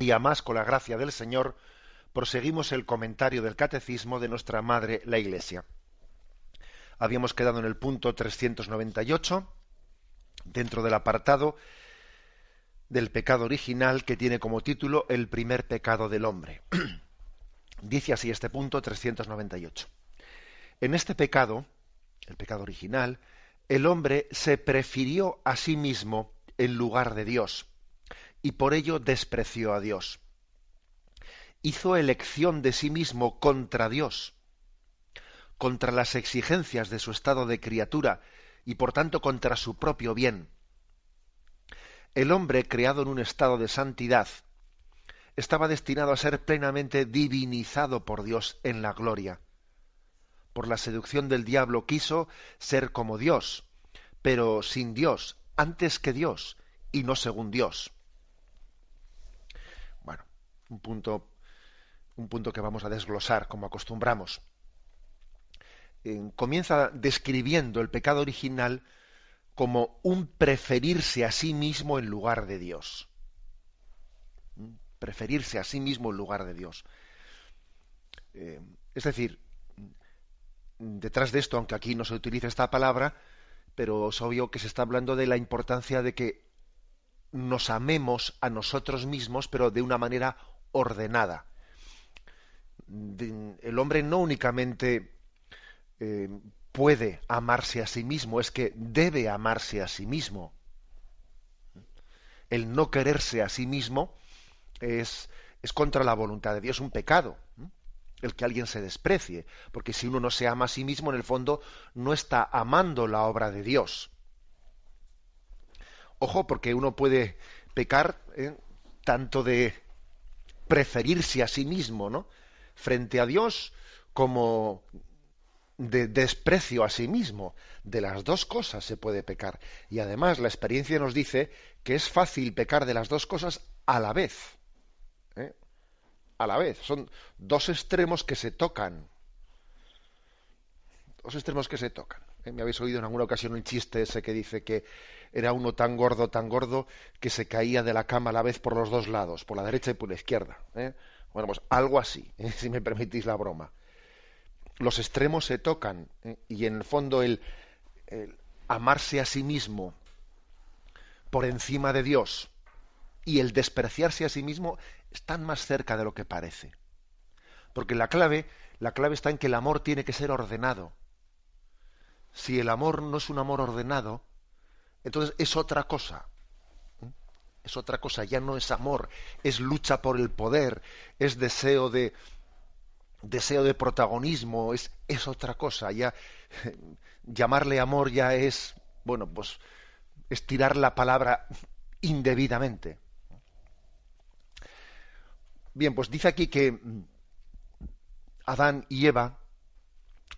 día más, con la gracia del Señor, proseguimos el comentario del Catecismo de nuestra Madre, la Iglesia. Habíamos quedado en el punto 398, dentro del apartado del pecado original, que tiene como título El primer pecado del hombre. Dice así este punto 398. En este pecado, el pecado original, el hombre se prefirió a sí mismo en lugar de Dios, y por ello despreció a Dios. Hizo elección de sí mismo contra Dios, contra las exigencias de su estado de criatura y por tanto contra su propio bien. El hombre, creado en un estado de santidad, estaba destinado a ser plenamente divinizado por Dios en la gloria. Por la seducción del diablo quiso ser como Dios, pero sin Dios, antes que Dios, y no según Dios. Bueno, un punto que vamos a desglosar, como acostumbramos. Comienza describiendo el pecado original como un preferirse a sí mismo en lugar de Dios. Preferirse a sí mismo en lugar de Dios. Es decir, detrás de esto, aunque aquí no se utiliza esta palabra, pero es obvio que se está hablando de la importancia de que nos amemos a nosotros mismos, pero de una manera ordenada. El hombre no únicamente puede amarse a sí mismo, es que debe amarse a sí mismo. El no quererse a sí mismo es contra la voluntad de Dios, un pecado. El que alguien se desprecie, porque si uno no se ama a sí mismo, en el fondo no está amando la obra de Dios. Ojo, porque uno puede pecar tanto de preferirse a sí mismo, ¿no?, frente a Dios, como de desprecio a sí mismo. De las dos cosas se puede pecar. Y además la experiencia nos dice que es fácil pecar de las dos cosas a la vez. A la vez. Son dos extremos que se tocan. Dos extremos que se tocan. Me habéis oído en alguna ocasión un chiste ese que dice que era uno tan gordo, que se caía de la cama a la vez por los dos lados, por la derecha y por la izquierda. Bueno, pues algo así, si me permitís la broma. Los extremos se tocan, y en el fondo el amarse a sí mismo por encima de Dios y el despreciarse a sí mismo están más cerca de lo que parece. Porque la clave está en que el amor tiene que ser ordenado. Si el amor no es un amor ordenado, entonces es otra cosa. Es otra cosa, ya no es amor, es lucha por el poder, es deseo de protagonismo, es otra cosa. Ya llamarle amor ya es, bueno, pues estirar la palabra indebidamente. Bien, pues dice aquí que Adán y Eva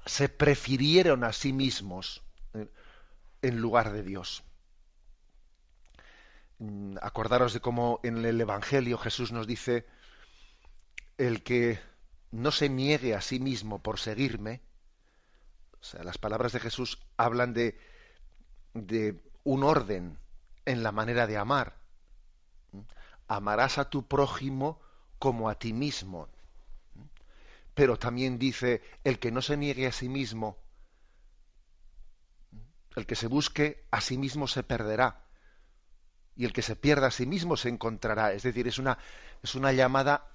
se prefirieron a sí mismos en lugar de Dios. Acordaros de cómo en el Evangelio Jesús nos dice: el que no se niegue a sí mismo por seguirme. O sea, las palabras de Jesús hablan de un orden en la manera de amar. Amarás a tu prójimo como a ti mismo. Pero también dice: el que no se niegue a sí mismo, el que se busque a sí mismo se perderá, y el que se pierda a sí mismo se encontrará. Es decir, es una llamada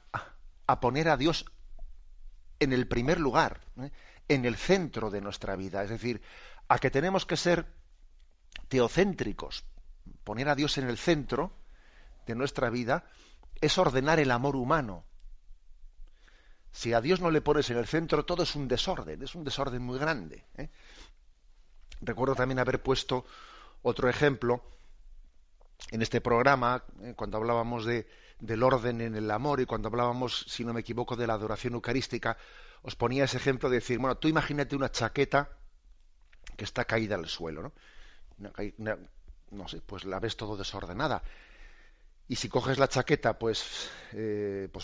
a poner a Dios en el primer lugar, en el centro de nuestra vida. Es decir, a que tenemos que ser teocéntricos. Poner a Dios en el centro de nuestra vida es ordenar el amor humano. Si a Dios no le pones en el centro, todo es un desorden muy grande. Recuerdo también haber puesto otro ejemplo en este programa, cuando hablábamos del orden en el amor, y cuando hablábamos, si no me equivoco, de la adoración eucarística. Os ponía ese ejemplo de decir, bueno, tú imagínate una chaqueta que está caída al suelo, ¿no? No sé, pues la ves todo desordenada. Y si coges la chaqueta, pues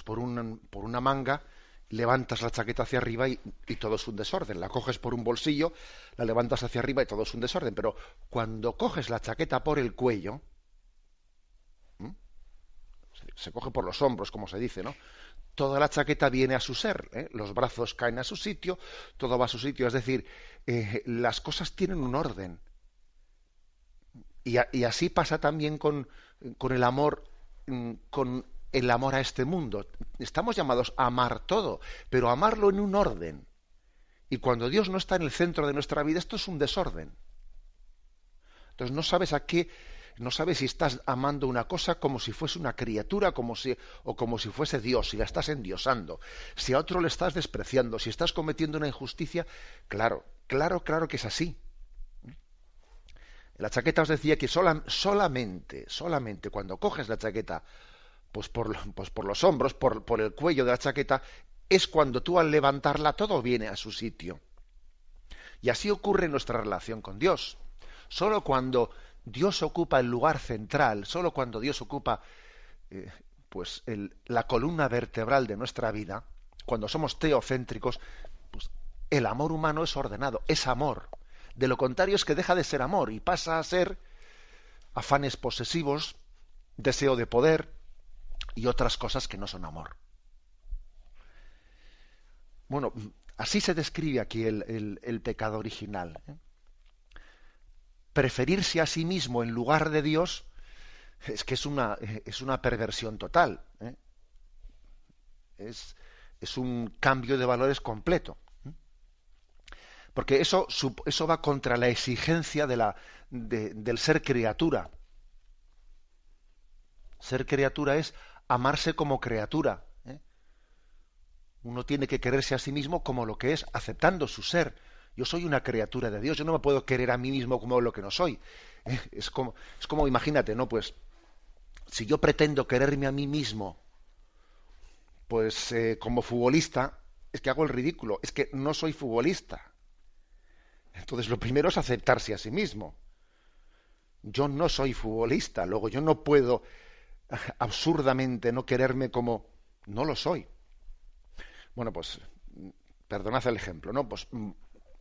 por una manga, levantas la chaqueta hacia arriba y todo es un desorden. La coges por un bolsillo, la levantas hacia arriba y todo es un desorden. Pero cuando coges la chaqueta por el cuello, Se coge por los hombros, como se dice, ¿no? Toda la chaqueta viene a su ser, ¿eh? Los brazos caen a su sitio, todo va a su sitio, es decir, las cosas tienen un orden. Y así pasa también con el amor, con el amor a este mundo. Estamos llamados a amar todo, pero amarlo en un orden. Y cuando Dios no está en el centro de nuestra vida, esto es un desorden. Entonces no sabes si estás amando una cosa como si fuese una criatura, o como si fuese Dios, si la estás endiosando, si a otro le estás despreciando, si estás cometiendo una injusticia. Claro, claro que es así. La chaqueta os decía que solamente cuando coges la chaqueta, pues por los hombros, por el cuello de la chaqueta, es cuando tú al levantarla todo viene a su sitio. Y así ocurre en nuestra relación con Dios. Solo cuando Dios ocupa el lugar central, solo cuando Dios ocupa la columna vertebral de nuestra vida, cuando somos teocéntricos, pues el amor humano es ordenado, es amor. De lo contrario es que deja de ser amor y pasa a ser afanes posesivos, deseo de poder y otras cosas que no son amor. Bueno, así se describe aquí el pecado original, ¿eh? Preferirse a sí mismo en lugar de Dios es que es una perversión total, ¿eh? Es un cambio de valores completo. Porque eso va contra la exigencia del ser criatura. Ser criatura es amarse como criatura, ¿eh? Uno tiene que quererse a sí mismo como lo que es, aceptando su ser. Yo soy una criatura de Dios, yo no me puedo querer a mí mismo como lo que no soy. Es como, imagínate, ¿no? Pues, si yo pretendo quererme a mí mismo, pues como futbolista, es que hago el ridículo, es que no soy futbolista. Entonces, lo primero es aceptarse a sí mismo. Yo no soy futbolista, luego yo no puedo absurdamente no quererme como no lo soy. Bueno, pues perdonad el ejemplo, ¿no? Pues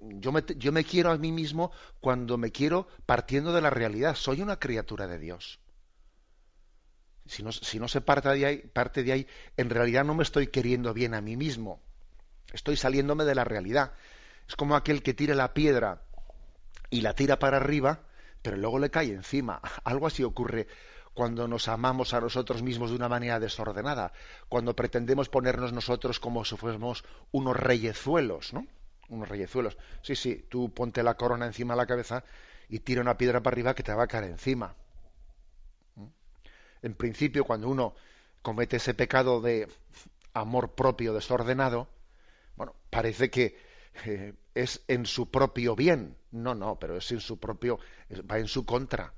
yo me quiero a mí mismo cuando me quiero partiendo de la realidad. Soy una criatura de Dios. Si no se parte de ahí, en realidad no me estoy queriendo bien a mí mismo. Estoy saliéndome de la realidad. Es como aquel que tira la piedra y la tira para arriba, pero luego le cae encima. Algo así ocurre cuando nos amamos a nosotros mismos de una manera desordenada, cuando pretendemos ponernos nosotros como si fuésemos unos reyezuelos, ¿no? Unos reyezuelos. Sí, tú ponte la corona encima de la cabeza y tira una piedra para arriba que te va a caer encima. En principio, cuando uno comete ese pecado de amor propio desordenado, bueno, parece que es en su propio bien. No, pero es en su propio, va en su contra.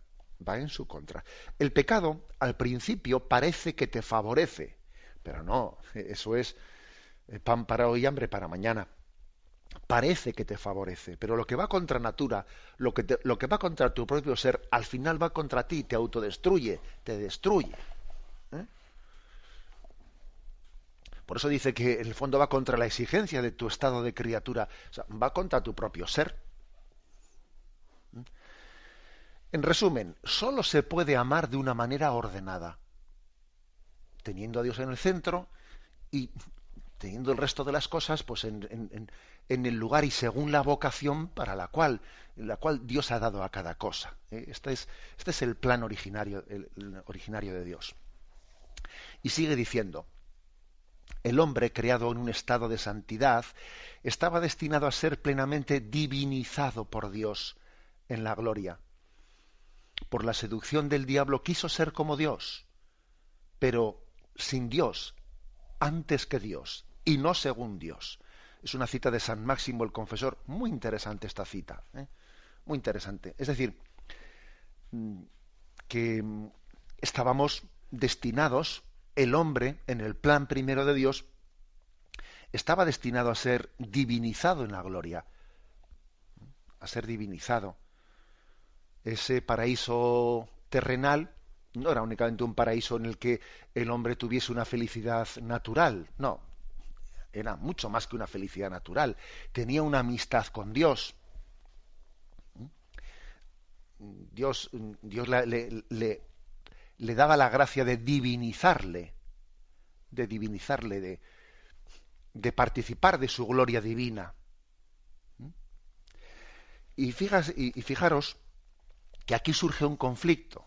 Va en su contra. El pecado, al principio, parece que te favorece, pero no, eso es pan para hoy y hambre para mañana. Parece que te favorece, pero lo que va contra natura, lo que va contra tu propio ser, al final va contra ti, te autodestruye, te destruye. ¿Eh? Por eso dice que en el fondo va contra la exigencia de tu estado de criatura, o sea, va contra tu propio ser. En resumen, solo se puede amar de una manera ordenada, teniendo a Dios en el centro y teniendo el resto de las cosas pues en el lugar y según la vocación para la cual Dios ha dado a cada cosa. Este es el plan originario, el originario de Dios. Y sigue diciendo, el hombre creado en un estado de santidad estaba destinado a ser plenamente divinizado por Dios en la gloria. Por la seducción del diablo quiso ser como Dios, pero sin Dios, antes que Dios, y no según Dios. Es una cita de San Máximo el Confesor, muy interesante esta cita, muy interesante. Es decir, que estábamos destinados, el hombre, en el plan primero de Dios, estaba destinado a ser divinizado en la gloria, a ser divinizado. Ese paraíso terrenal no era únicamente un paraíso en el que el hombre tuviese una felicidad natural, no, era mucho más que una felicidad natural, tenía una amistad con Dios. Dios le daba la gracia de divinizarle, de participar de su gloria divina. Y fijaros que aquí surge un conflicto.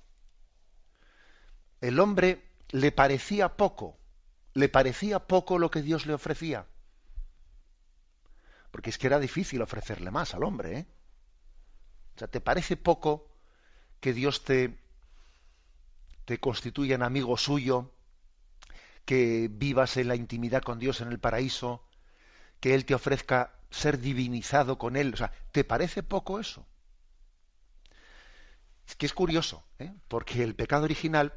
El hombre le parecía poco lo que Dios le ofrecía. Porque es que era difícil ofrecerle más al hombre, ¿eh? O sea, ¿te parece poco que Dios te constituya en amigo suyo, que vivas en la intimidad con Dios en el paraíso, que Él te ofrezca ser divinizado con Él? O sea, ¿te parece poco eso? Es que es curioso, ¿eh? Porque el pecado original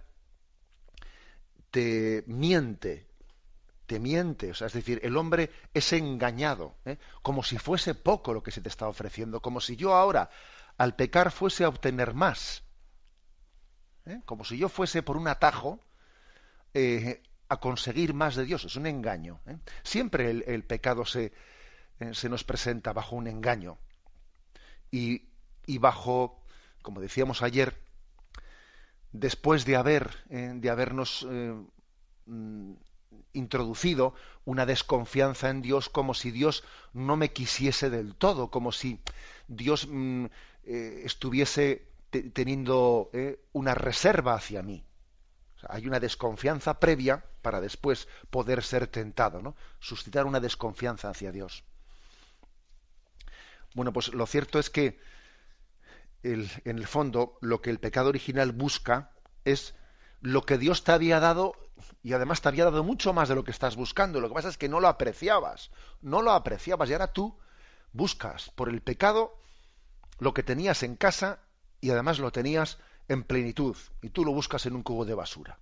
te miente, o sea, es decir, el hombre es engañado, ¿eh? Como si fuese poco lo que se te está ofreciendo, como si yo ahora, al pecar, fuese a obtener más, ¿eh? Como si yo fuese por un atajo a conseguir más de Dios. Es un engaño, ¿eh? Siempre el pecado se nos presenta bajo un engaño y bajo, como decíamos ayer, después de habernos introducido una desconfianza en Dios, como si Dios no me quisiese del todo, como si Dios estuviese teniendo una reserva hacia mí. O sea, hay una desconfianza previa para después poder ser tentado, ¿no? Suscitar una desconfianza hacia Dios. Bueno, pues lo cierto es que en el fondo lo que el pecado original busca es lo que Dios te había dado, y además te había dado mucho más de lo que estás buscando. Lo que pasa es que no lo apreciabas y ahora tú buscas por el pecado lo que tenías en casa y además lo tenías en plenitud y tú lo buscas en un cubo de basura.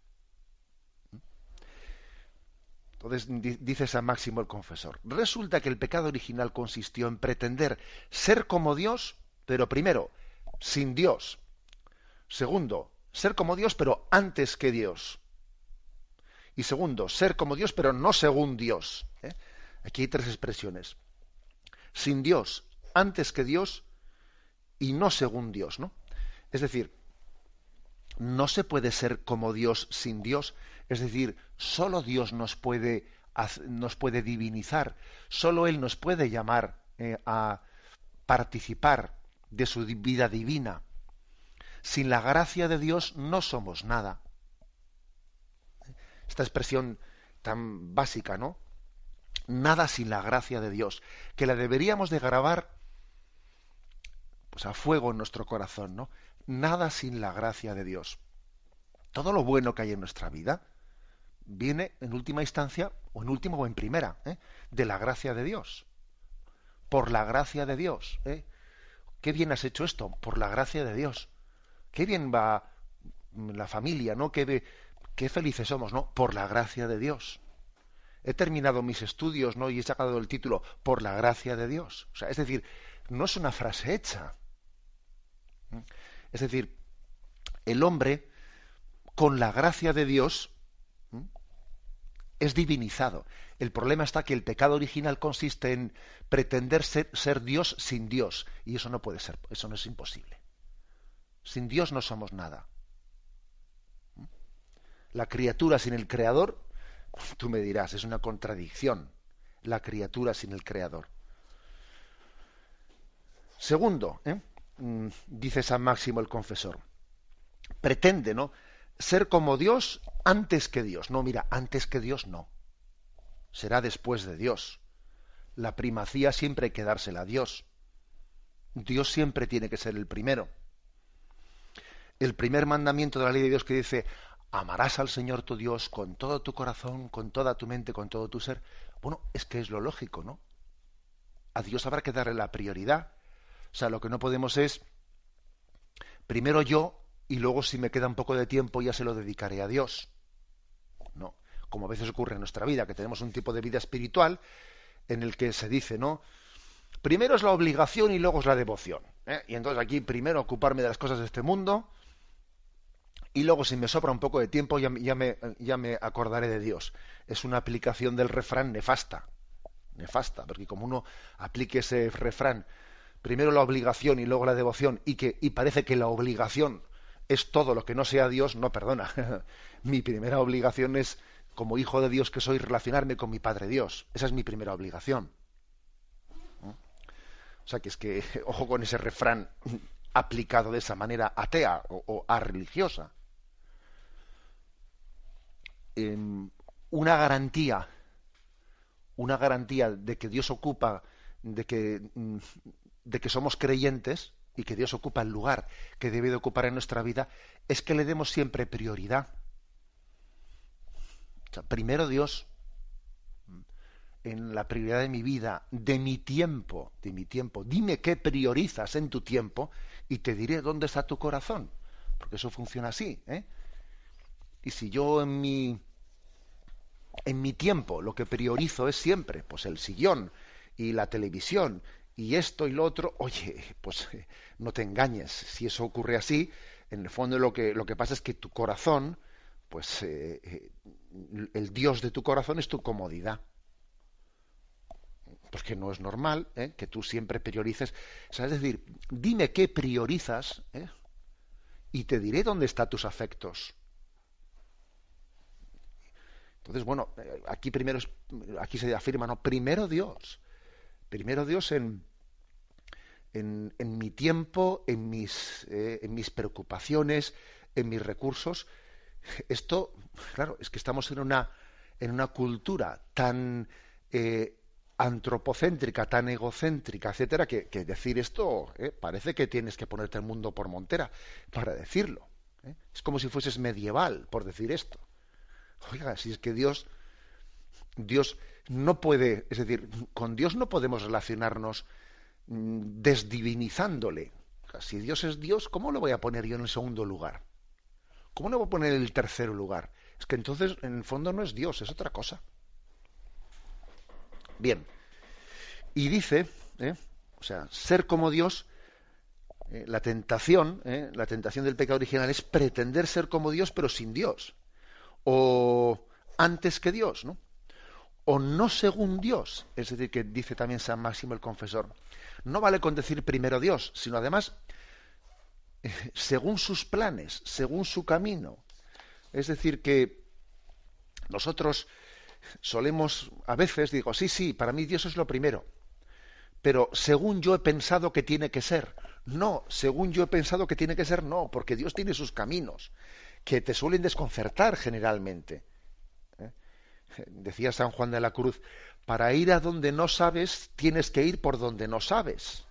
Entonces dice San Máximo el Confesor: resulta que el pecado original consistió en pretender ser como Dios, pero primero, sin Dios. Segundo, ser como Dios, pero antes que Dios. Y segundo, ser como Dios, pero no según Dios, ¿eh? Aquí hay tres expresiones: sin Dios, antes que Dios y no según Dios, ¿no? Es decir, no se puede ser como Dios sin Dios. Es decir, solo Dios nos puede divinizar, solo Él nos puede llamar a participar de su vida divina. Sin la gracia de Dios no somos nada. Esta expresión tan básica, ¿no? Nada sin la gracia de Dios, que la deberíamos de grabar pues a fuego en nuestro corazón, ¿no? Nada sin la gracia de Dios. Todo lo bueno que hay en nuestra vida viene en última instancia, o en última o en primera, de la gracia de Dios. Por la gracia de Dios. ¿Qué bien has hecho esto? Por la gracia de Dios. Qué bien va la familia, ¿no? Qué felices somos, ¿no? Por la gracia de Dios. He terminado mis estudios, ¿no? Y he sacado el título por la gracia de Dios. O sea, es decir, no es una frase hecha. Es decir, el hombre, con la gracia de Dios, es divinizado. El problema está que el pecado original consiste en pretender ser Dios sin Dios. Y eso no puede ser, eso no es imposible. Sin Dios no somos nada. La criatura sin el Creador, tú me dirás, es una contradicción. La criatura sin el Creador. Segundo, dice San Máximo el Confesor, pretende, ¿no?, ser como Dios antes que Dios. No, mira, antes que Dios no. Será después de Dios. La primacía siempre hay que dársela a Dios. Dios siempre tiene que ser el primero. El primer mandamiento de la ley de Dios que dice: amarás al Señor tu Dios con todo tu corazón, con toda tu mente, con todo tu ser. Bueno, es que es lo lógico, ¿no? A Dios habrá que darle la prioridad. O sea, lo que no podemos es primero yo y luego, si me queda un poco de tiempo, ya se lo dedicaré a Dios. No, como a veces ocurre en nuestra vida, que tenemos un tipo de vida espiritual en el que se dice, ¿no?, primero es la obligación y luego es la devoción, ¿eh? Y entonces aquí primero ocuparme de las cosas de este mundo y luego, si me sobra un poco de tiempo, ya me acordaré de Dios. Es una aplicación del refrán nefasta, porque como uno aplique ese refrán, primero la obligación y luego la devoción, y parece que la obligación es todo lo que no sea Dios, no, perdona. Mi primera obligación es, como hijo de Dios que soy, relacionarme con mi Padre Dios. Esa es mi primera obligación. O sea, que es que, ojo con ese refrán aplicado de esa manera atea o a religiosa. Una garantía, una garantía de que Dios ocupa, de que, de que somos creyentes y que Dios ocupa el lugar que debe de ocupar en nuestra vida, es que le demos siempre prioridad. O sea, primero Dios, en la prioridad de mi vida, de mi tiempo, de mi tiempo. Dime qué priorizas en tu tiempo y te diré dónde está tu corazón, porque eso funciona así, ¿eh? Y si yo en mi tiempo lo que priorizo es siempre pues el sillón y la televisión y esto y lo otro, oye, pues no te engañes. Si eso ocurre así, en el fondo lo que pasa es que tu corazón, pues el Dios de tu corazón es tu comodidad. Porque no es normal que tú siempre priorices. O sea, es decir, dime qué priorizas y te diré dónde están tus afectos. Entonces, bueno, aquí se afirma, no, primero Dios en mi tiempo, en mis preocupaciones, en mis recursos. Esto, claro, es que estamos en una cultura tan antropocéntrica, tan egocéntrica, etcétera, que decir esto parece que tienes que ponerte el mundo por montera para decirlo. Es como si fueses medieval por decir esto. Oiga, si es que Dios no puede, es decir, con Dios no podemos relacionarnos desdivinizándole. Si Dios es Dios, ¿cómo lo voy a poner yo en el segundo lugar? ¿Cómo lo voy a poner en el tercer lugar? Es que entonces, en el fondo, no es Dios, es otra cosa. Bien, y dice, o sea, ser como Dios, la tentación del pecado original es pretender ser como Dios, pero sin Dios. O antes que Dios, ¿no? O no según Dios, es decir, que dice también San Máximo el Confesor. No vale con decir primero Dios, sino además según sus planes, según su camino. Es decir, que nosotros solemos, a veces digo, sí, para mí Dios es lo primero, pero según yo he pensado que tiene que ser. No, según yo he pensado que tiene que ser, no, porque Dios tiene sus caminos, que te suelen desconcertar generalmente. Decía San Juan de la Cruz, para ir a donde no sabes, tienes que ir por donde no sabes.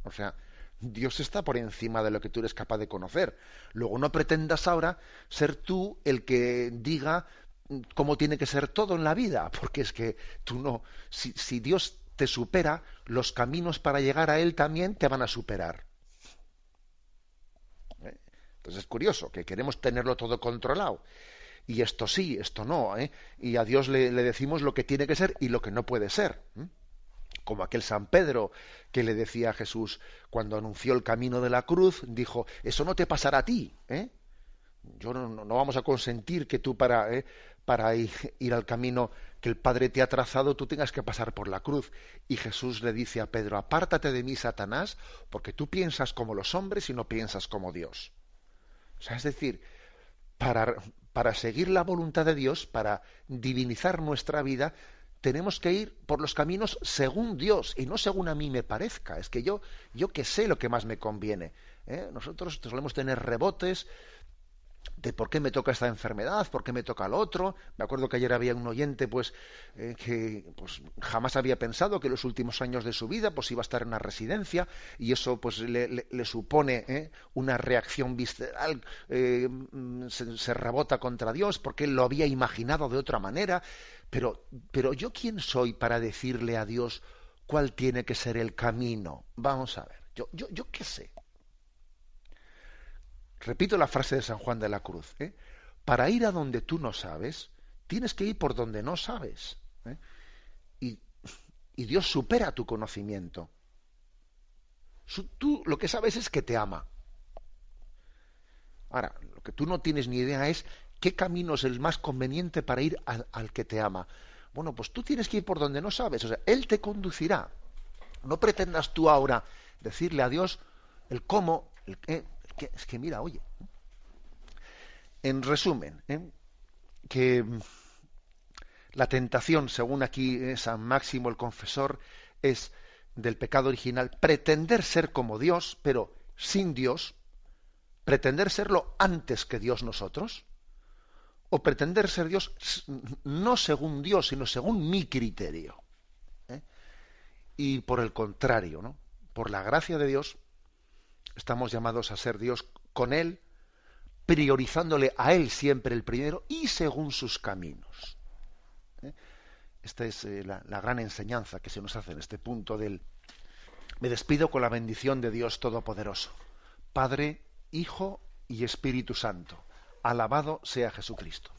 O sea, Dios está por encima de lo que tú eres capaz de conocer. Luego no pretendas ahora ser tú el que diga cómo tiene que ser todo en la vida, porque es que tú no, si Dios te supera, los caminos para llegar a Él también te van a superar. Entonces es curioso que queremos tenerlo todo controlado. Y esto sí, esto no, y a Dios le decimos lo que tiene que ser y lo que no puede ser. Como aquel San Pedro que le decía a Jesús cuando anunció el camino de la cruz, dijo, eso no te pasará a ti, yo no vamos a consentir que tú para ir al camino que el Padre te ha trazado, tú tengas que pasar por la cruz. Y Jesús le dice a Pedro, apártate de mí, Satanás, porque tú piensas como los hombres y no piensas como Dios. O sea, es decir, para seguir la voluntad de Dios, para divinizar nuestra vida, tenemos que ir por los caminos según Dios y no según a mí me parezca. Es que yo que sé lo que más me conviene. Nosotros solemos tener rebotes de por qué me toca esta enfermedad, por qué me toca lo otro. Me acuerdo que ayer había un oyente que pues jamás había pensado que los últimos años de su vida pues iba a estar en una residencia y eso pues le supone una reacción visceral, se rebota contra Dios porque él lo había imaginado de otra manera. Pero yo quién soy para decirle a Dios cuál tiene que ser el camino. Vamos a ver, yo qué sé. Repito la frase de San Juan de la Cruz. Para ir a donde tú no sabes, tienes que ir por donde no sabes. Y, y Dios supera tu conocimiento. Tú lo que sabes es que te ama. Ahora, lo que tú no tienes ni idea es qué camino es el más conveniente para ir al que te ama. Bueno, pues tú tienes que ir por donde no sabes. O sea, Él te conducirá. No pretendas tú ahora decirle a Dios el cómo, el qué. Es que mira, oye, En resumen, que la tentación, según aquí San Máximo el Confesor, es del pecado original pretender ser como Dios, pero sin Dios, pretender serlo antes que Dios nosotros, o pretender ser Dios no según Dios, sino según mi criterio. ¿eh? Y por el contrario, ¿no? Por la gracia de Dios, estamos llamados a ser Dios con Él, priorizándole a Él siempre el primero y según sus caminos. Esta es la gran enseñanza que se nos hace en este punto del... Me despido con la bendición de Dios Todopoderoso, Padre, Hijo y Espíritu Santo. Alabado sea Jesucristo.